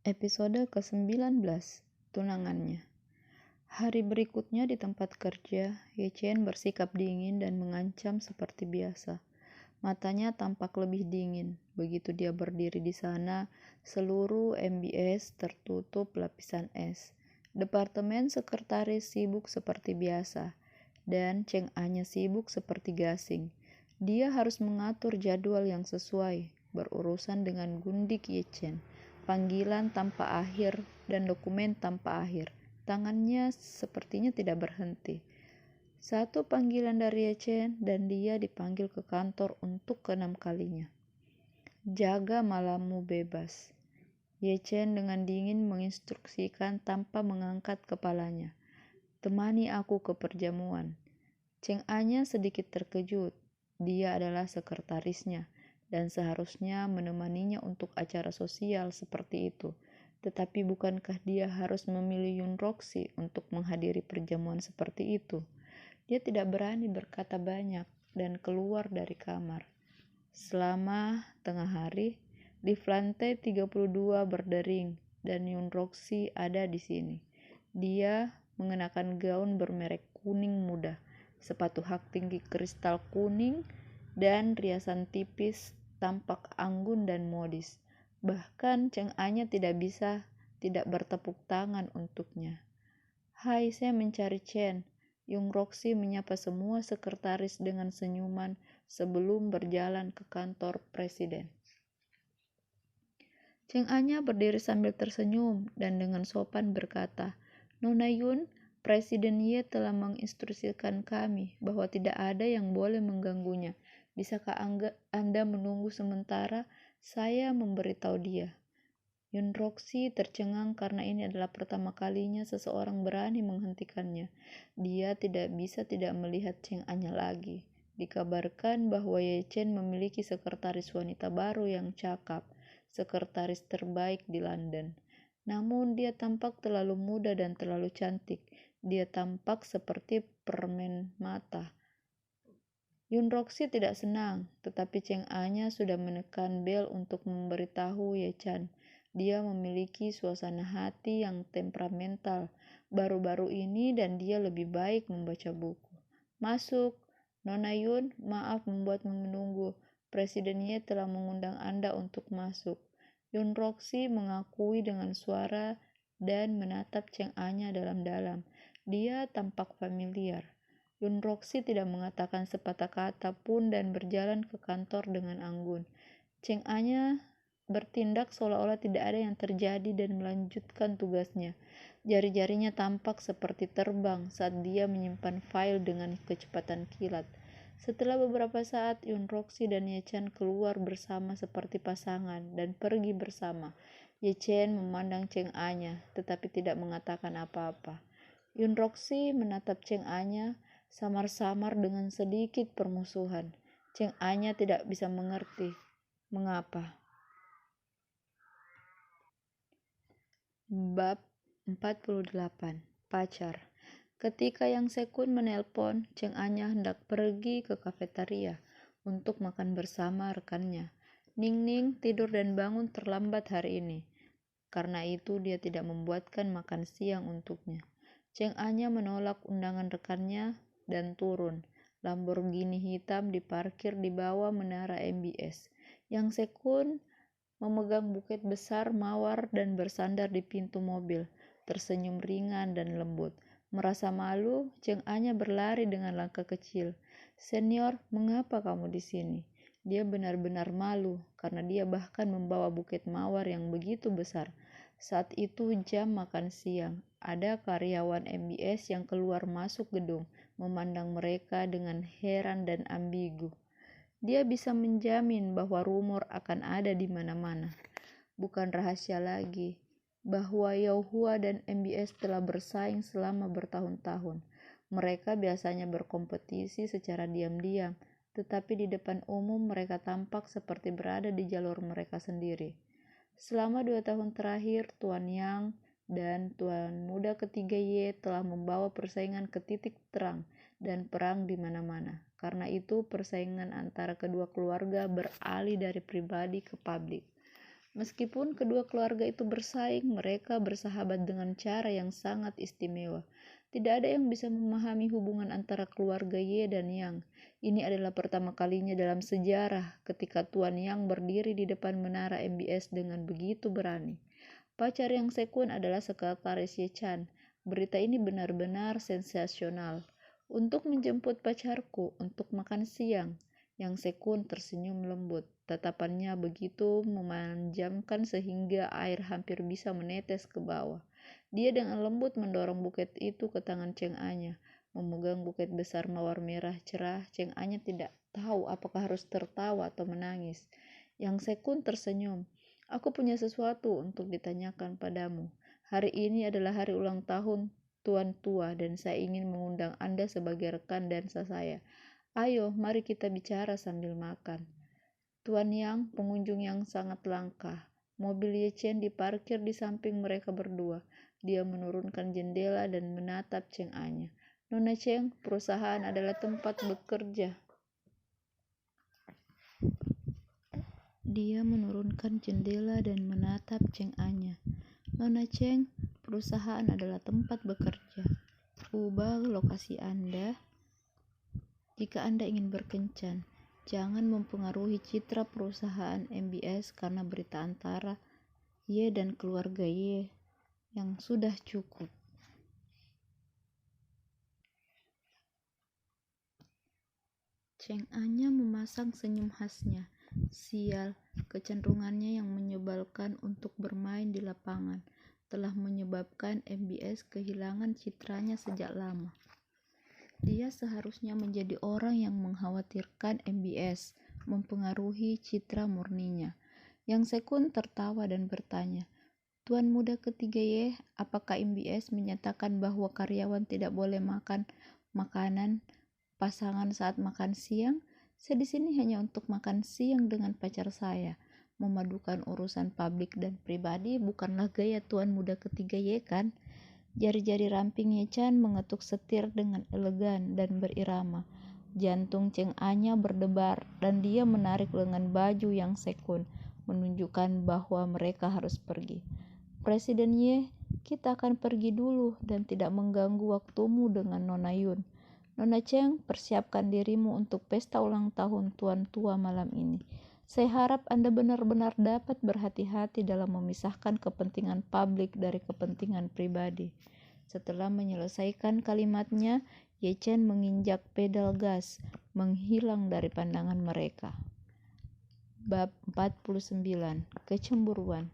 Episode ke-19, tunangannya. Hari berikutnya di tempat kerja, Ye Chen bersikap dingin dan mengancam seperti biasa. Matanya tampak lebih dingin. Begitu dia berdiri di sana, seluruh MBS tertutup lapisan es. Departemen sekretaris sibuk seperti biasa, dan Cheng Anya sibuk seperti gasing. Dia harus mengatur jadwal yang sesuai, berurusan dengan gundik Ye Chen, panggilan tanpa akhir, dan dokumen tanpa akhir. Tangannya sepertinya tidak berhenti. Satu panggilan dari Ye Chen dan dia dipanggil ke kantor untuk ke-6 kalinya. Jaga malammu bebas. Ye Chen dengan dingin menginstruksikan tanpa mengangkat kepalanya. Temani aku ke perjamuan. Cheng Anya sedikit terkejut. Dia adalah sekretarisnya dan seharusnya menemaninya untuk acara sosial seperti itu. Tetapi bukankah dia harus memilih Yun Roxy untuk menghadiri perjamuan seperti itu? Dia tidak berani berkata banyak dan keluar dari kamar. Selama tengah hari, lift lantai 32 berdering dan Yun Roxy ada di sini. Dia mengenakan gaun bermerek kuning muda, sepatu hak tinggi kristal kuning, dan riasan tipis tampak anggun dan modis. Bahkan Cheng Anya tidak bertepuk tangan untuknya. Hai, saya mencari Chen. Yung Roxy menyapa semua sekretaris dengan senyuman sebelum berjalan ke kantor presiden. Cheng Anya berdiri sambil tersenyum dan dengan sopan berkata, Nona Yun, Presiden Ye telah menginstruksikan kami bahwa tidak ada yang boleh mengganggunya. Bisakah Anda menunggu sementara? Saya memberitahu dia. Yun Roxy tercengang karena ini adalah pertama kalinya seseorang berani menghentikannya. Dia tidak bisa tidak melihat Cheng Anya lagi. Dikabarkan bahwa Ye Chen memiliki sekretaris wanita baru yang cakap, sekretaris terbaik di London. Namun dia tampak terlalu muda dan terlalu cantik. Dia tampak seperti permen mata. Yun Roxy tidak senang, tetapi Cheng Anya sudah menekan bel untuk memberitahu Ye Chen. Dia memiliki suasana hati yang temperamental baru-baru ini dan dia lebih baik membaca buku. Masuk, Nona Yun, maaf membuatmu menunggu. Presiden Ye telah mengundang Anda untuk masuk. Yun Roxy mengakui dengan suara dan menatap Cheng Anya dalam-dalam. Dia tampak familiar. Yun Roxy tidak mengatakan sepatah kata pun dan berjalan ke kantor dengan anggun. Cheng Anya bertindak seolah-olah tidak ada yang terjadi dan melanjutkan tugasnya. Jari-jarinya tampak seperti terbang saat dia menyimpan file dengan kecepatan kilat. Setelah beberapa saat, Yun Roxy dan Ye Chen keluar bersama seperti pasangan dan pergi bersama. Ye Chen memandang Cheng Anya, tetapi tidak mengatakan apa-apa. Yun Roxy menatap Cheng Anya samar-samar dengan sedikit permusuhan. Cheng Anya tidak bisa mengerti mengapa. Bab 48. Pacar. Ketika Yang Sekun menelpon, Cheng Anya hendak pergi ke kafetaria untuk makan bersama rekannya. Ning tidur dan bangun terlambat hari ini. Karena itu dia tidak membuatkan makan siang untuknya. Cheng Anya menolak undangan rekannya dan turun. Lamborghini hitam diparkir di bawah menara MBS. Yang Sekun memegang buket besar mawar dan bersandar di pintu mobil, tersenyum ringan dan lembut. Merasa malu, Cheng Anya berlari dengan langkah kecil. Senior, mengapa kamu di sini? Dia benar-benar malu karena dia bahkan membawa buket mawar yang begitu besar. Saat itu jam makan siang. Ada karyawan MBS yang keluar masuk gedung, memandang mereka dengan heran dan ambigu. Dia bisa menjamin bahwa rumor akan ada di mana-mana. Bukan rahasia lagi bahwa Yaohua dan MBS telah bersaing selama bertahun-tahun. Mereka biasanya berkompetisi secara diam-diam, tetapi di depan umum mereka tampak seperti berada di jalur mereka sendiri. Selama 2 tahun terakhir, Tuan Yang dan Tuan Muda ketiga Ye telah membawa persaingan ke titik terang dan perang di mana-mana. Karena itu, persaingan antara kedua keluarga beralih dari pribadi ke publik. Meskipun kedua keluarga itu bersaing, mereka bersahabat dengan cara yang sangat istimewa. Tidak ada yang bisa memahami hubungan antara keluarga Ye dan Yang. Ini adalah pertama kalinya dalam sejarah ketika Tuan Yang berdiri di depan menara MBS dengan begitu berani. Pacar Yang Sekun adalah sekretaris Ye Chan. Berita ini benar-benar sensasional. Untuk menjemput pacarku untuk makan siang. Yang Sekun tersenyum lembut. Tatapannya begitu memanjamkan sehingga air hampir bisa menetes ke bawah. Dia dengan lembut mendorong buket itu ke tangan Cheng Anya. Memegang buket besar mawar merah cerah, Cheng Anya tidak tahu apakah harus tertawa atau menangis. Yang Sekun tersenyum. Aku punya sesuatu untuk ditanyakan padamu. Hari ini adalah hari ulang tahun Tuan Tua dan saya ingin mengundang Anda sebagai rekan dansa saya. Ayo, mari kita bicara sambil makan. Tuan Yang, pengunjung yang sangat langka. Mobil Ye Chen diparkir di samping mereka berdua. Dia menurunkan jendela dan menatap Cheng Anya. Nona Cheng, perusahaan adalah tempat bekerja. Dia menurunkan jendela dan menatap Cheng Anya. Nona Cheng, perusahaan adalah tempat bekerja. Ubah lokasi Anda jika Anda ingin berkencan. Jangan mempengaruhi citra perusahaan MBS karena berita antara Ye dan keluarga Ye yang sudah cukup. Cheng Anya memasang senyum khasnya. Sial, kecenderungannya yang menyebalkan untuk bermain di lapangan telah menyebabkan MBS kehilangan citranya sejak lama. Dia seharusnya menjadi orang yang mengkhawatirkan MBS, mempengaruhi citra murninya. Yang Sekun tertawa dan bertanya, Tuan muda ketiga Ye, apakah MBS menyatakan bahwa karyawan tidak boleh makan makanan pasangan saat makan siang? Saya di sini hanya untuk makan siang dengan pacar saya. Memadukan urusan publik dan pribadi bukanlah gaya Tuan muda ketiga Ye kan? Jari-jari ramping Ye Chan mengetuk setir dengan elegan dan berirama. Jantung Cheng Anya berdebar dan dia menarik lengan baju Yang Sekun, menunjukkan bahwa mereka harus pergi. Presiden Ye, kita akan pergi dulu dan tidak mengganggu waktumu dengan Nona Yun. Nona Cheng, persiapkan dirimu untuk pesta ulang tahun Tuan Tua malam ini. Saya harap Anda benar-benar dapat berhati-hati dalam memisahkan kepentingan publik dari kepentingan pribadi. Setelah menyelesaikan kalimatnya, Ye Chen menginjak pedal gas, menghilang dari pandangan mereka. Bab 49. Kecemburuan.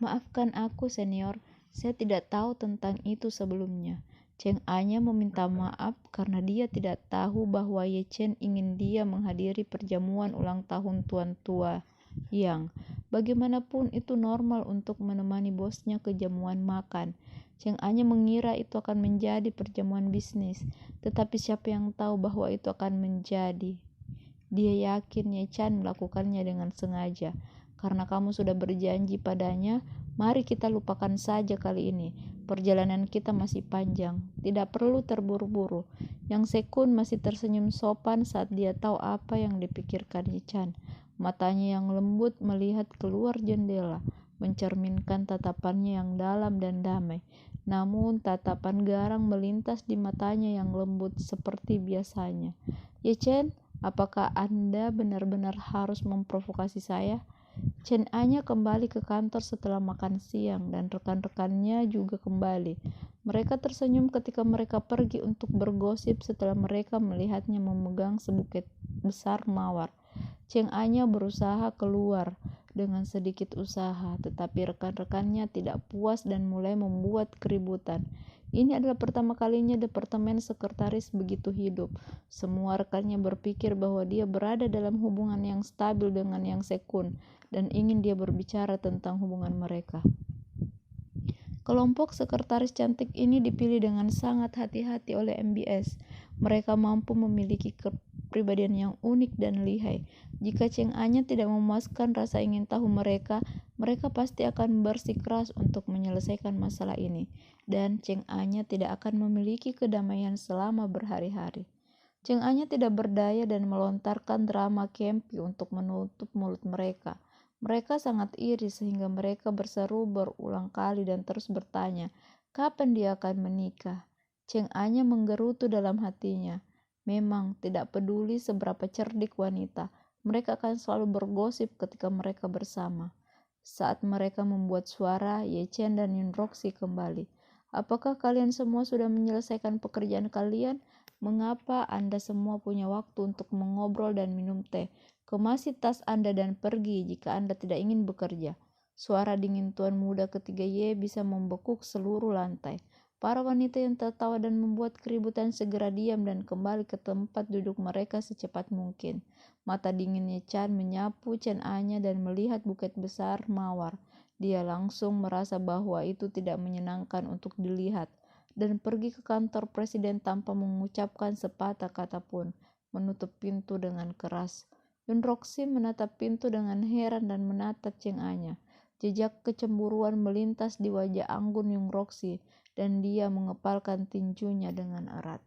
Maafkan aku, senior. Saya tidak tahu tentang itu sebelumnya. Cheng Anya meminta maaf karena dia tidak tahu bahwa Ye Chen ingin dia menghadiri perjamuan ulang tahun Tuan Tua Yang. Bagaimanapun itu normal untuk menemani bosnya ke jamuan makan. Cheng Anya mengira itu akan menjadi perjamuan bisnis, tetapi siapa yang tahu bahwa itu akan menjadi. Dia yakin Ye Chen melakukannya dengan sengaja. Karena kamu sudah berjanji padanya, mari kita lupakan saja kali ini. Perjalanan kita masih panjang, tidak perlu terburu-buru. Yang Sekun masih tersenyum sopan saat dia tahu apa yang dipikirkan Ye Chen. Matanya yang lembut melihat keluar jendela, mencerminkan tatapannya yang dalam dan damai. Namun tatapan garang melintas di matanya yang lembut seperti biasanya. Ye Chen, apakah Anda benar-benar harus memprovokasi saya? Chen Anya kembali ke kantor setelah makan siang dan rekan-rekannya juga kembali. Mereka tersenyum ketika mereka pergi untuk bergosip setelah mereka melihatnya memegang sebuket besar mawar. Cheng Anya berusaha keluar dengan sedikit usaha, tetapi rekan-rekannya tidak puas dan mulai membuat keributan. Ini adalah pertama kalinya departemen sekretaris begitu hidup. Semua rekannya berpikir bahwa dia berada dalam hubungan yang stabil dengan Yang Sekun dan ingin dia berbicara tentang hubungan mereka. Kelompok sekretaris cantik ini dipilih dengan sangat hati-hati oleh MBS. Mereka mampu memiliki kepribadian yang unik dan lihai. Jika Cheng Anya tidak memuaskan rasa ingin tahu mereka, mereka pasti akan bersikeras untuk menyelesaikan masalah ini. Dan Cheng Anya tidak akan memiliki kedamaian selama berhari-hari. Cheng Anya tidak berdaya dan melontarkan drama Kempi untuk menutup mulut mereka. Mereka sangat iri sehingga mereka berseru berulang kali dan terus bertanya, kapan dia akan menikah? Cheng Anya menggerutu dalam hatinya. Memang tidak peduli seberapa cerdik wanita, mereka akan selalu bergosip ketika mereka bersama. Saat mereka membuat suara, Ye Chen dan Yun Roxy kembali. Apakah kalian semua sudah menyelesaikan pekerjaan kalian? Mengapa Anda semua punya waktu untuk mengobrol dan minum teh? Kemasi tas Anda dan pergi jika Anda tidak ingin bekerja. Suara dingin tuan muda ketiga Ye bisa membekuk seluruh lantai. Para wanita yang tertawa dan membuat keributan segera diam dan kembali ke tempat duduk mereka secepat mungkin. Mata dinginnya Chan menyapu Chen Anya dan melihat buket besar mawar. Dia langsung merasa bahwa itu tidak menyenangkan untuk dilihat dan pergi ke kantor presiden tanpa mengucapkan sepatah kata pun, menutup pintu dengan keras. Yun Roxy menatap pintu dengan heran dan menatap Cheng Anya. Jejak kecemburuan melintas di wajah anggun Yun Roxy dan dia mengepalkan tinjunya dengan erat.